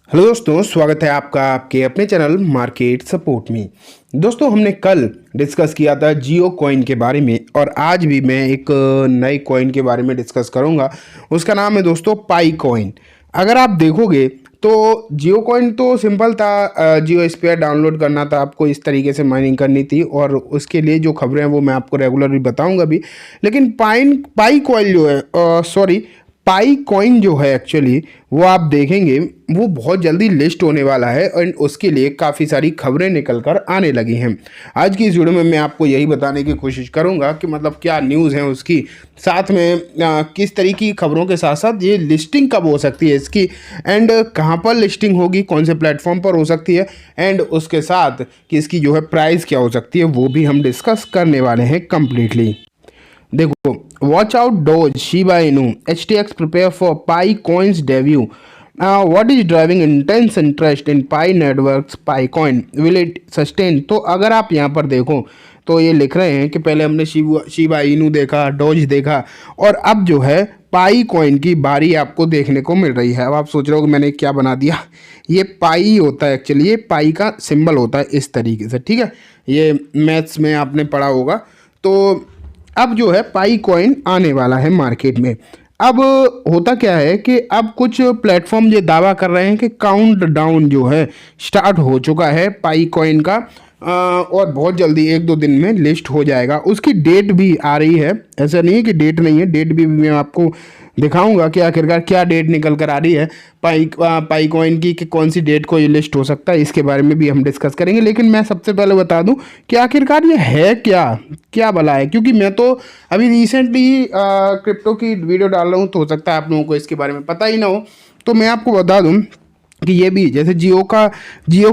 Hello दोस्तों, स्वागत है आपका आपके अपने चैनल मार्केट सपोर्ट में। दोस्तों, हमने कल डिस्कस किया था जियो कॉइन के बारे में और आज भी मैं एक नए कॉइन के बारे में डिस्कस करूंगा। उसका नाम है दोस्तों पाई कॉइन। अगर आप देखोगे तो जियो कॉइन तो सिंपल था, जियो स्पेयर डाउनलोड करना था, आपको इस तरीके से माइनिंग करनी थी और उसके लिए जो खबरें हैं वो मैं आपको रेगुलरली बताऊंगा भी। लेकिन पाई कॉइन जो है, पाई कॉइन जो है एक्चुअली वो आप देखेंगे वो बहुत जल्दी लिस्ट होने वाला है और उसके लिए काफ़ी सारी खबरें निकल कर आने लगी हैं। आज की इस वीडियो में मैं आपको यही बताने की कोशिश करूंगा कि मतलब क्या न्यूज़ है उसकी, साथ में किस तरीके की खबरों के साथ साथ ये लिस्टिंग कब हो सकती है इसकी, एंड कहाँ पर लिस्टिंग होगी, कौन से प्लेटफॉर्म पर हो सकती है, एंड उसके साथ कि इसकी जो है प्राइस क्या हो सकती है वो भी हम डिस्कस करने वाले हैं कम्प्लीटली। देखो, watch out dose Shiba Inu HTX prepare for pi coins debut. What is driving intense interest in pi networks, pi coin will it sustain. तो अगर आप यहाँ पर देखो तो ये लिख रहे हैं कि पहले हमने शिबा इनू देखा, डोज देखा और अब जो है पाई कॉइन की बारी आपको देखने को मिल रही है। अब आप सोच रहे हो कि मैंने क्या बना दिया, ये पाई होता है एक्चुअली, ये पाई का सिंबल होता है इस तरीके से, ठीक है। ये मैथ्स में आपने पढ़ा होगा। तो अब जो है पाई कॉइन आने वाला है मार्केट में। अब होता क्या है कि अब कुछ प्लेटफॉर्म ये दावा कर रहे हैं कि काउंट डाउन जो है स्टार्ट हो चुका है पाई कॉइन का, और बहुत जल्दी 1-2 दिन में लिस्ट हो जाएगा। उसकी डेट भी आ रही है, ऐसा नहीं है कि डेट नहीं है, डेट भी मैं आपको दिखाऊंगा कि आखिरकार क्या डेट निकल कर आ रही है पाई कॉइन की, कि कौन सी डेट को ये लिस्ट हो सकता है, इसके बारे में भी हम डिस्कस करेंगे। लेकिन मैं सबसे पहले बता दूं कि आखिरकार ये है क्या, क्या भला है, क्योंकि मैं तो अभी रिसेंटली क्रिप्टो की वीडियो डाल रहा हूँ, तो हो सकता है आप लोगों को इसके बारे में पता ही ना हो। तो मैं आपको बता दूं कि ये भी जैसे जियो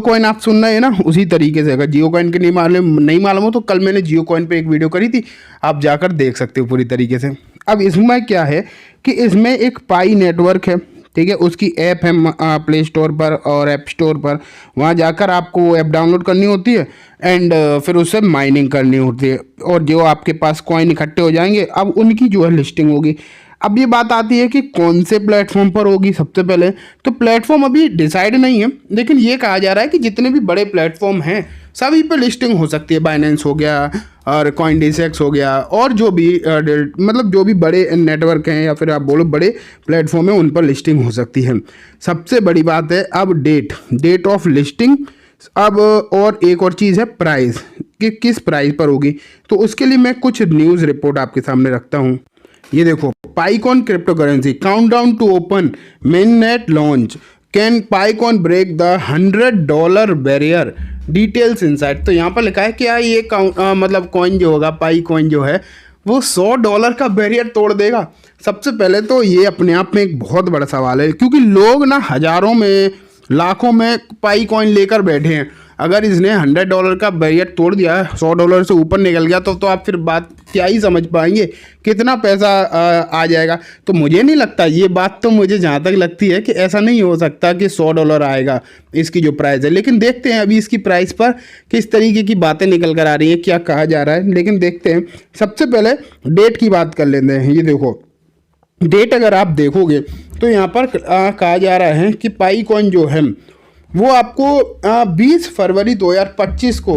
कॉइन आप सुन रहे हैं ना, उसी तरीके से अगर जियो कॉइन के नहीं मालूम हो तो कल मैंने जियो कॉइन पे एक वीडियो करी थी, आप जाकर देख सकते हो पूरी तरीके से। अब इसमें क्या है कि इसमें एक पाई नेटवर्क है, ठीक है, उसकी ऐप है प्ले स्टोर पर और ऐप स्टोर पर। वहाँ जाकर आपको वो ऐप डाउनलोड करनी होती है एंड फिर उससे माइनिंग करनी होती है और जो आपके पास कॉइन इकट्ठे हो जाएंगे अब उनकी जो है लिस्टिंग होगी। अब ये बात आती है कि कौन से प्लेटफॉर्म पर होगी। सबसे पहले तो प्लेटफॉर्म अभी डिसाइड नहीं है, लेकिन ये कहा जा रहा है कि जितने भी बड़े प्लेटफॉर्म हैं सभी पर लिस्टिंग हो सकती है। बाइनेंस हो गया और कॉइनडेस्क हो गया और जो भी मतलब जो भी बड़े नेटवर्क हैं या फिर आप बोलो बड़े प्लेटफॉर्म हैं उन पर लिस्टिंग हो सकती है। सबसे बड़ी बात है अब डेट ऑफ लिस्टिंग। अब और एक और चीज़ है प्राइस, कि किस प्राइस पर होगी। तो उसके लिए मैं कुछ न्यूज़ रिपोर्ट आपके सामने रखता हूँ। ये देखो, Pi coin crypto currency countdown to open main net launch, can Pi coin break the $100 barrier, details inside. तो यहाँ पर लिखा है कि यार ये मतलब कॉइन जो होगा, पाई कॉइन जो है वो $100 का बैरियर तोड़ देगा। सबसे पहले तो ये अपने आप में एक बहुत बड़ा सवाल है, क्योंकि लोग ना हज़ारों में लाखों में पाई कॉइन लेकर बैठे हैं। अगर इसने $100 का बैरियर तोड़ दिया, $100 से ऊपर निकल गया तो आप फिर बात क्या ही समझ पाएंगे, कितना पैसा आ जाएगा। तो मुझे नहीं लगता, ये बात तो मुझे जहाँ तक लगती है कि ऐसा नहीं हो सकता कि $100 आएगा इसकी जो प्राइस है। लेकिन देखते हैं अभी इसकी प्राइस पर किस तरीके की बातें निकल कर आ रही हैं, क्या कहा जा रहा है, लेकिन देखते हैं। सबसे पहले डेट की बात कर लेते हैं। ये देखो, डेट अगर आप देखोगे तो यहाँ पर कहा जा रहा है कि पाई कॉइन जो है वो आपको 20 फरवरी 2025 को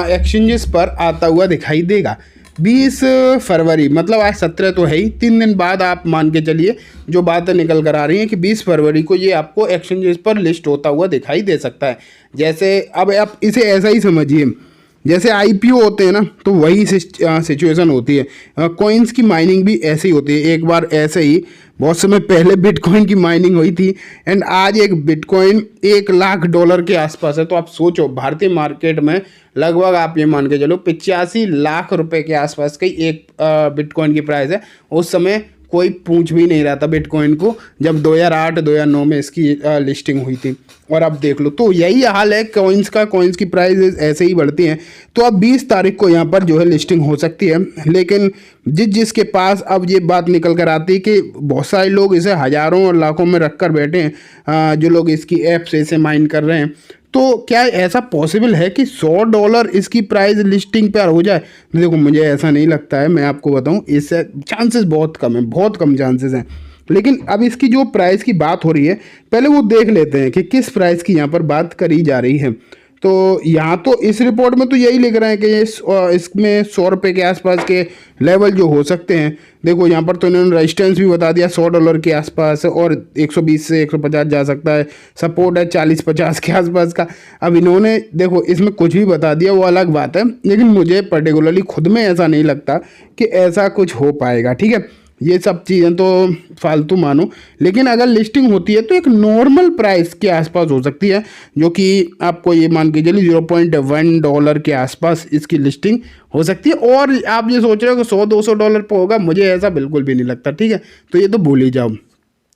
एक्सचेंजेस पर आता हुआ दिखाई देगा। 20 फरवरी मतलब आज 17 तो है ही, 3 दिन बाद आप मान के चलिए जो बातें निकल कर आ रही हैं कि 20 फरवरी को ये आपको एक्सचेंजेस पर लिस्ट होता हुआ दिखाई दे सकता है। जैसे अब आप इसे ऐसा ही समझिए, जैसे IPO होते हैं ना, तो वही सिचुएशन होती है। कॉइन्स की माइनिंग भी ऐसे ही होती है। एक बार ऐसे ही बहुत समय पहले बिटकॉइन की माइनिंग हुई थी एंड आज एक बिटकॉइन $1 लाख के आसपास है। तो आप सोचो, भारतीय मार्केट में लगभग आप ये मान के चलो 85 लाख रुपए के आसपास की एक बिटकॉइन की प्राइस है। उस समय कोई पूछ भी नहीं रहा था बिटकॉइन को, जब 2008-2009 में इसकी लिस्टिंग हुई थी। और अब देख लो, तो यही हाल है कॉइन्स का, कॉइन्स की प्राइस ऐसे ही बढ़ती हैं। तो अब 20 तारीख को यहाँ पर जो है लिस्टिंग हो सकती है, लेकिन जिसके पास अब ये बात निकल कर आती है कि बहुत सारे लोग इसे हज़ारों और लाखों में रख कर बैठे हैं, जो लोग इसकी ऐप से इसे माइन कर रहे हैं। तो क्या ऐसा पॉसिबल है कि $100 इसकी प्राइस लिस्टिंग पर हो जाए? देखो, मुझे ऐसा नहीं लगता है, मैं आपको बताऊं, इससे चांसेस बहुत कम है, बहुत कम चांसेस हैं। लेकिन अब इसकी जो प्राइस की बात हो रही है, पहले वो देख लेते हैं कि किस प्राइस की यहाँ पर बात करी जा रही है। तो यहाँ तो इस रिपोर्ट में तो यही लिख रहे हैं कि इसमें 100 रुपये के आसपास के लेवल जो हो सकते हैं। देखो यहाँ पर तो इन्होंने रेजिस्टेंस भी बता दिया $100 के आसपास, और 120 से 150 जा सकता है। सपोर्ट है 40-50 के आसपास का। अब इन्होंने देखो इसमें कुछ भी बता दिया, वो अलग बात है, लेकिन मुझे पर्टिकुलरली खुद में ऐसा नहीं लगता कि ऐसा कुछ हो पाएगा। ठीक है, ये सब चीज़ें तो फालतू मानो, लेकिन अगर लिस्टिंग होती है तो एक नॉर्मल प्राइस के आसपास हो सकती है, जो कि आपको ये मान के चलिए $0.1 के आसपास इसकी लिस्टिंग हो सकती है। और आप ये सोच रहे हो कि $100-200 पर होगा, मुझे ऐसा बिल्कुल भी नहीं लगता। ठीक है, तो ये तो भूल ही जाओ।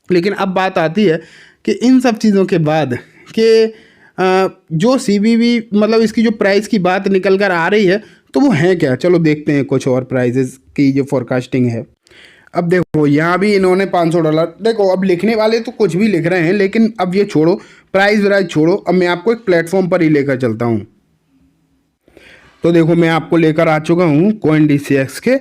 लेकिन अब बात आती है कि इन सब चीज़ों के बाद कि जो CBB मतलब इसकी जो प्राइस की बात निकल कर आ रही है, तो वो है क्या। चलो देखते हैं कुछ और प्राइजेस की जो फोरकास्टिंग है। अब देखो यहाँ भी इन्होंने $500, देखो अब लिखने वाले तो कुछ भी लिख रहे हैं, लेकिन अब ये छोड़ो, प्राइस व्राइस छोड़ो, अब मैं आपको एक प्लेटफॉर्म पर ही लेकर चलता हूँ। तो देखो मैं आपको लेकर आ चुका हूँ CoinDCX के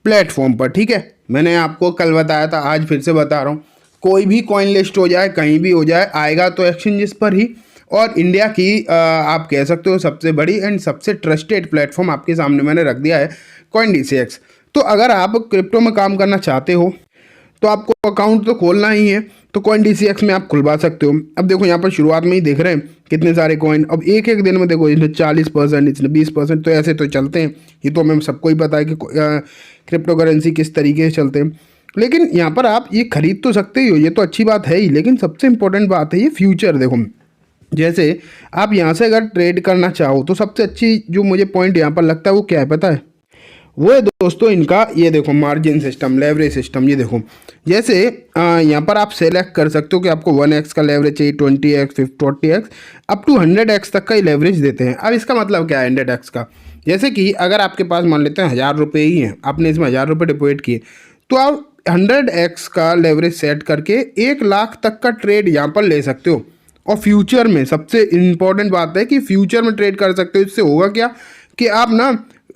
प्लेटफॉर्म पर। ठीक है, मैंने आपको कल बताया था, आज फिर से बता रहा हूँ, कोई भी कॉइन लिस्ट हो जाए, कहीं भी हो जाए, आएगा तो एक्सचेंजेस पर ही। और इंडिया की आप कह सकते हो सबसे बड़ी एंड सबसे ट्रस्टेड प्लेटफॉर्म आपके सामने मैंने रख दिया है, CoinDCX। तो अगर आप क्रिप्टो में काम करना चाहते हो तो आपको अकाउंट तो खोलना ही है, तो CoinDCX में आप खुलवा सकते हो। अब देखो यहाँ पर शुरुआत में ही देख रहे हैं कितने सारे कॉइन। अब एक एक दिन में देखो इसने 40%, इसने 20%, तो ऐसे तो चलते हैं। ये तो हमें सबको ही पता है कि क्रिप्टो करेंसी किस तरीके से चलते हैं। लेकिन यहाँ पर आप ये खरीद तो सकते ही हो, ये तो अच्छी बात है ही, लेकिन सबसे इंपॉर्टेंट बात है ये फ्यूचर। देखो जैसे आप यहाँ से अगर ट्रेड करना चाहो तो सबसे अच्छी जो मुझे पॉइंट यहाँ पर लगता है वो क्या है पता है, वो है दोस्तों इनका ये देखो मार्जिन सिस्टम, लेवरेज सिस्टम। ये देखो जैसे यहाँ पर आप सेलेक्ट कर सकते हो कि आपको 1x का लेवरेज चाहिए, 20x, 40x, up to 100x तक का ही लेवरेज देते हैं। अब इसका मतलब क्या है 100x का, जैसे कि अगर आपके पास मान लेते हैं 1000 रुपये ही हैं, आपने इसमें 1000 रुपये डिपॉजिट किए, तो आप 100x का लेवरेज सेट करके 1 लाख तक का ट्रेड यहाँ पर ले सकते हो। और फ्यूचर में सबसे इम्पॉर्टेंट बात है कि फ्यूचर में ट्रेड कर सकते हो। इससे होगा क्या कि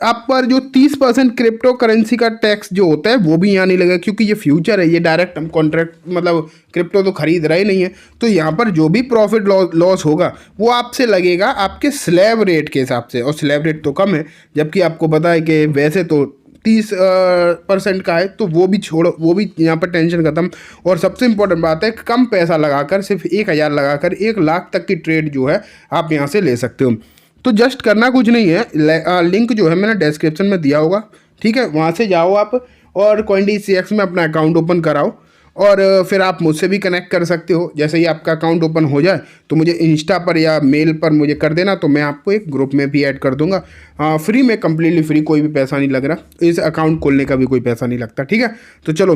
आप पर जो 30% क्रिप्टो करेंसी का टैक्स जो होता है वो भी यहाँ नहीं लगेगा, क्योंकि ये फ्यूचर है, ये डायरेक्ट हम कॉन्ट्रैक्ट मतलब क्रिप्टो तो खरीद रहे नहीं है। तो यहाँ पर जो भी प्रॉफिट लॉस होगा वो आपसे लगेगा आपके स्लैब रेट के हिसाब से, और स्लैब रेट तो कम है, जबकि आपको पता है कि वैसे तो 30% का है। तो वो भी छोड़ो, वो भी यहाँ पर टेंशन खत्म। और सबसे इंपॉर्टेंट बात है कम पैसा लगाकर, सिर्फ 1000 लगाकर 1 लाख तक की ट्रेड जो है आप यहाँ से ले सकते हो। तो जस्ट करना कुछ नहीं है, लिंक जो है मैंने डिस्क्रिप्शन में दिया होगा। ठीक है, वहाँ से जाओ आप और CoinDCX में अपना अकाउंट ओपन कराओ, और फिर आप मुझसे भी कनेक्ट कर सकते हो। जैसे ही आपका अकाउंट ओपन हो जाए तो मुझे इंस्टा पर या मेल पर मुझे कर देना, तो मैं आपको एक ग्रुप में भी ऐड कर दूंगा। फ्री में, कम्प्लीटली फ्री, कोई भी पैसा नहीं लग रहा, इस अकाउंट खोलने का भी कोई पैसा नहीं लगता। ठीक है, तो चलो